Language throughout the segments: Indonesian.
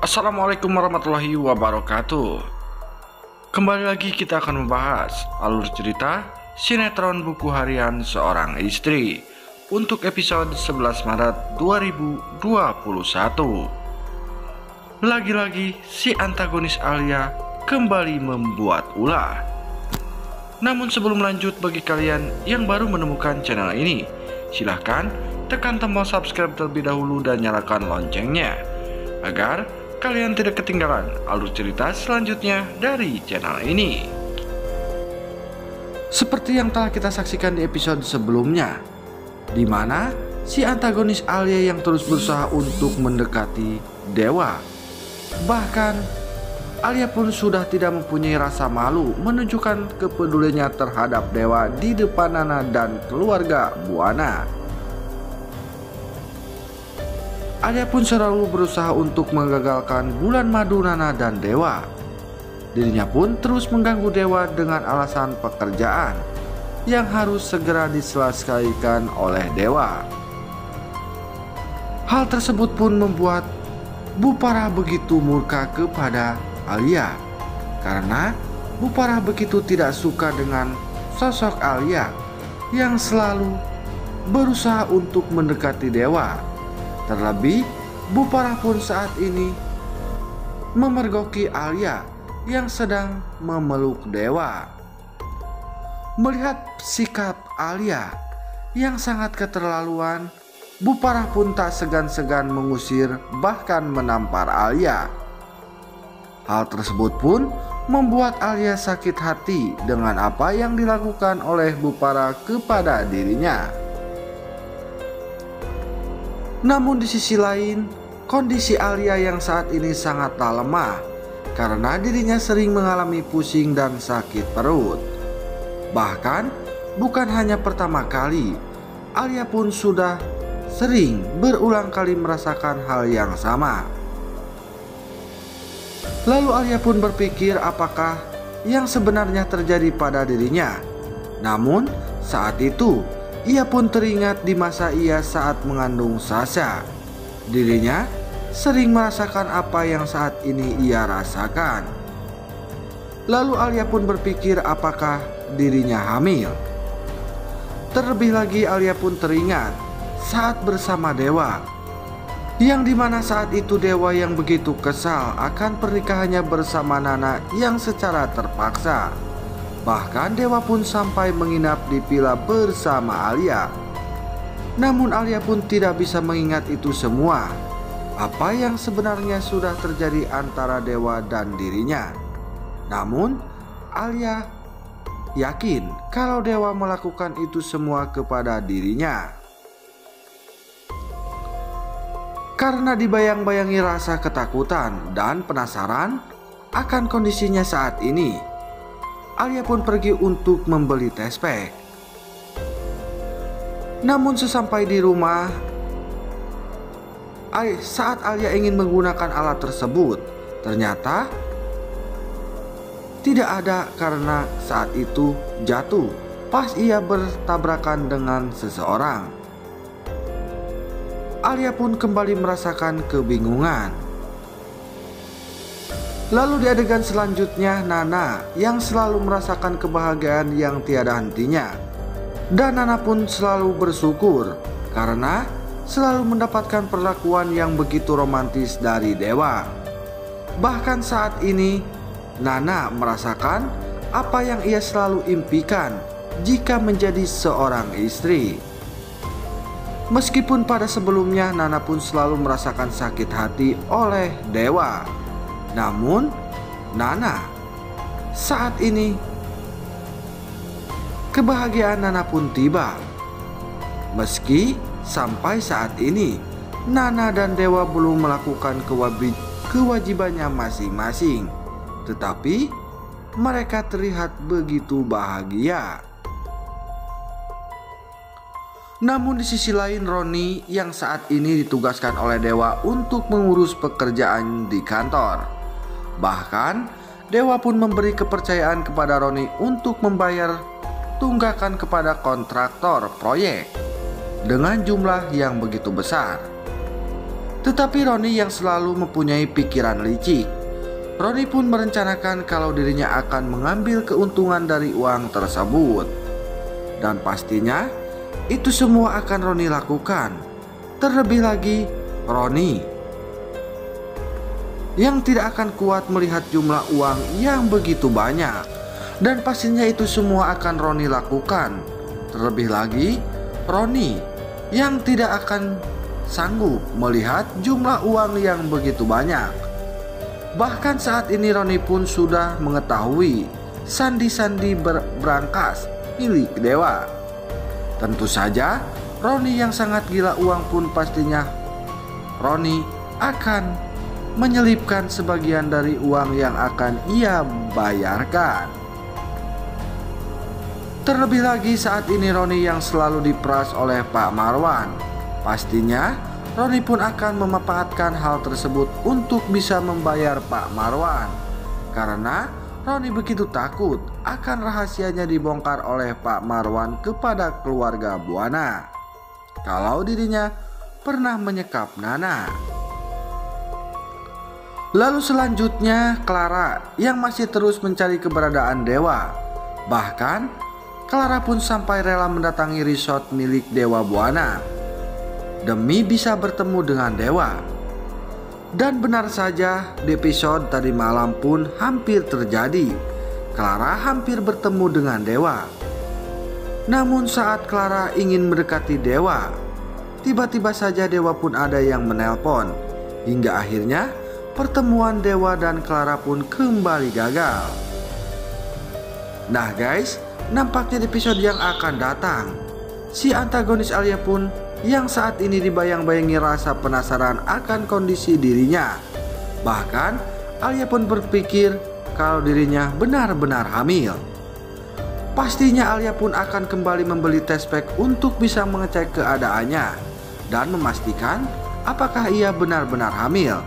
Assalamualaikum warahmatullahi wabarakatuh. Kembali lagi kita akan membahas alur cerita sinetron buku harian seorang istri untuk episode 11 Maret 2021. Lagi-lagi si antagonis Alia kembali membuat ulah. Namun sebelum lanjut, bagi kalian yang baru menemukan channel ini, silahkan tekan tombol subscribe terlebih dahulu dan nyalakan loncengnya agar kalian tidak ketinggalan alur cerita selanjutnya dari channel ini. Seperti yang telah kita saksikan di episode sebelumnya, di mana si antagonis Alia yang terus berusaha untuk mendekati Dewa. Bahkan Alia pun sudah tidak mempunyai rasa malu menunjukkan kepeduliannya terhadap Dewa di depan Nana dan keluarga Buana. Alia pun selalu berusaha untuk menggagalkan bulan madu Nana dan Dewa. Dirinya pun terus mengganggu Dewa dengan alasan pekerjaan yang harus segera diselesaikan oleh Dewa. Hal tersebut pun membuat Bu Farah begitu murka kepada Alia, karena Bu Farah begitu tidak suka dengan sosok Alia yang selalu berusaha untuk mendekati Dewa. Terlebih, Bu Farah pun saat ini memergoki Alia yang sedang memeluk Dewa. Melihat sikap Alia yang sangat keterlaluan, Bu Farah pun tak segan-segan mengusir bahkan menampar Alia. Hal tersebut pun membuat Alia sakit hati dengan apa yang dilakukan oleh Bu Farah kepada dirinya. Namun di sisi lain, kondisi Alia yang saat ini sangatlah lemah karena dirinya sering mengalami pusing dan sakit perut. Bahkan bukan hanya pertama kali, Alia pun sudah sering berulang kali merasakan hal yang sama. Lalu Alia pun berpikir apakah yang sebenarnya terjadi pada dirinya. Namun saat itu ia pun teringat di masa ia saat mengandung Sasha. Dirinya sering merasakan apa yang saat ini ia rasakan. Lalu Alia pun berpikir apakah dirinya hamil. Terlebih lagi Alia pun teringat saat bersama Dewa, yang dimana saat itu Dewa yang begitu kesal akan pernikahannya bersama Nana yang secara terpaksa. Bahkan Dewa pun sampai menginap di villa bersama Alia. Namun Alia pun tidak bisa mengingat itu semua, apa yang sebenarnya sudah terjadi antara Dewa dan dirinya. Namun Alia yakin kalau Dewa melakukan itu semua kepada dirinya. Karena dibayang-bayangi rasa ketakutan dan penasaran akan kondisinya saat ini, Alia pun pergi untuk membeli tespek. Namun sesampai di rumah, saat Alia ingin menggunakan alat tersebut, ternyata tidak ada karena saat itu jatuh pas ia bertabrakan dengan seseorang. Alia pun kembali merasakan kebingungan. Lalu di adegan selanjutnya, Nana yang selalu merasakan kebahagiaan yang tiada hentinya. Dan Nana pun selalu bersyukur karena selalu mendapatkan perlakuan yang begitu romantis dari Dewa. Bahkan saat ini Nana merasakan apa yang ia selalu impikan jika menjadi seorang istri. Meskipun pada sebelumnya Nana pun selalu merasakan sakit hati oleh Dewa, namun Nana saat ini kebahagiaan Nana pun tiba. Meski sampai saat ini Nana dan Dewa belum melakukan kewajibannya masing-masing, tetapi mereka terlihat begitu bahagia. Namun di sisi lain, Roni yang saat ini ditugaskan oleh Dewa untuk mengurus pekerjaan di kantor. Bahkan Dewa pun memberi kepercayaan kepada Roni untuk membayar tunggakan kepada kontraktor proyek dengan jumlah yang begitu besar. Tetapi Roni yang selalu mempunyai pikiran licik. Roni pun merencanakan kalau dirinya akan mengambil keuntungan dari uang tersebut. Dan pastinya itu semua akan Roni lakukan. Terlebih lagi Roni yang tidak akan kuat melihat jumlah uang yang begitu banyak. Dan pastinya itu semua akan Roni lakukan. Terlebih lagi Roni yang tidak akan sanggup melihat jumlah uang yang begitu banyak. Bahkan saat ini Roni pun sudah mengetahui sandi-sandi berangkas milik dewa. Tentu saja Roni yang sangat gila uang pun pastinya Roni akan menyelipkan sebagian dari uang yang akan ia bayarkan. Terlebih lagi saat ini Roni yang selalu diperas oleh Pak Marwan. Pastinya Roni pun akan memanfaatkan hal tersebut untuk bisa membayar Pak Marwan. Karena Roni begitu takut akan rahasianya dibongkar oleh Pak Marwan kepada keluarga Buana kalau dirinya pernah menyekap Nana. Lalu selanjutnya Clara yang masih terus mencari keberadaan dewa. Bahkan Clara pun sampai rela mendatangi resort milik Dewa Buana demi bisa bertemu dengan dewa. Dan benar saja di episode tadi malam pun hampir terjadi. Clara hampir bertemu dengan dewa. Namun saat Clara ingin mendekati dewa, tiba-tiba saja dewa pun ada yang menelpon. Hingga akhirnya pertemuan dewa dan Clara pun kembali gagal. Nah guys, nampaknya di episode yang akan datang, si antagonis Alia pun yang saat ini dibayang-bayangi rasa penasaran akan kondisi dirinya. Bahkan Alia pun berpikir kalau dirinya benar-benar hamil. Pastinya Alia pun akan kembali membeli test pack untuk bisa mengecek keadaannya dan memastikan apakah ia benar-benar hamil.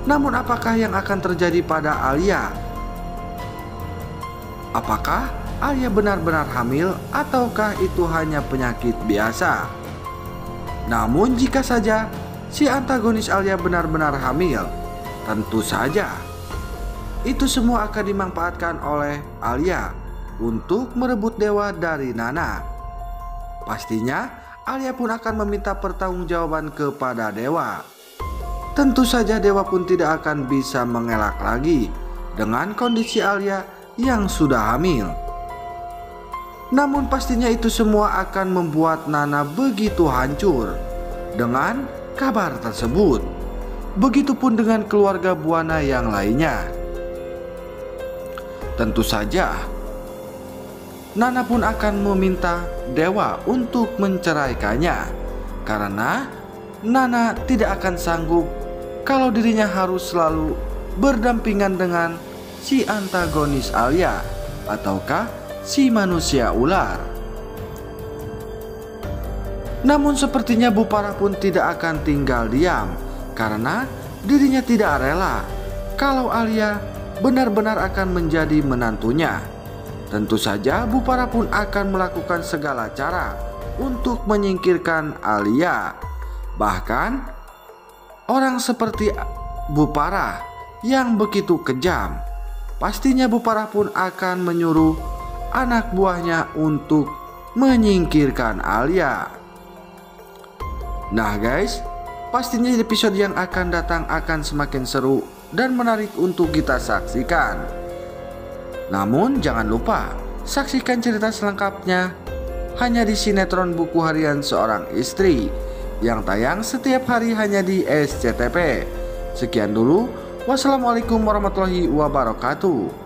Namun apakah yang akan terjadi pada Alia? Apakah Alia benar-benar hamil ataukah itu hanya penyakit biasa? Namun jika saja si antagonis Alia benar-benar hamil, tentu saja itu semua akan dimanfaatkan oleh Alia untuk merebut dewa dari Nana. Pastinya Alia pun akan meminta pertanggungjawaban kepada dewa. Tentu saja dewa pun tidak akan bisa mengelak lagi dengan kondisi Alia yang sudah hamil. Namun pastinya itu semua akan membuat Nana begitu hancur dengan kabar tersebut. Begitupun dengan keluarga Buana yang lainnya. Tentu saja Nana pun akan meminta dewa untuk menceraikannya, karena Nana tidak akan sanggup kalau dirinya harus selalu berdampingan dengan si antagonis Alia ataukah si manusia ular. Namun sepertinya Bu Parah pun tidak akan tinggal diam, karena dirinya tidak rela kalau Alia benar-benar akan menjadi menantunya. Tentu saja Bu Parah pun akan melakukan segala cara untuk menyingkirkan Alia. Bahkan orang seperti Bu Parah yang begitu kejam, pastinya Bu Parah pun akan menyuruh anak buahnya untuk menyingkirkan Alia. Nah guys, pastinya di episode yang akan datang akan semakin seru dan menarik untuk kita saksikan. Namun jangan lupa saksikan cerita selengkapnya hanya di sinetron Buku Harian Seorang Istri yang tayang setiap hari hanya di SCTV. Sekian dulu, wassalamualaikum warahmatullahi wabarakatuh.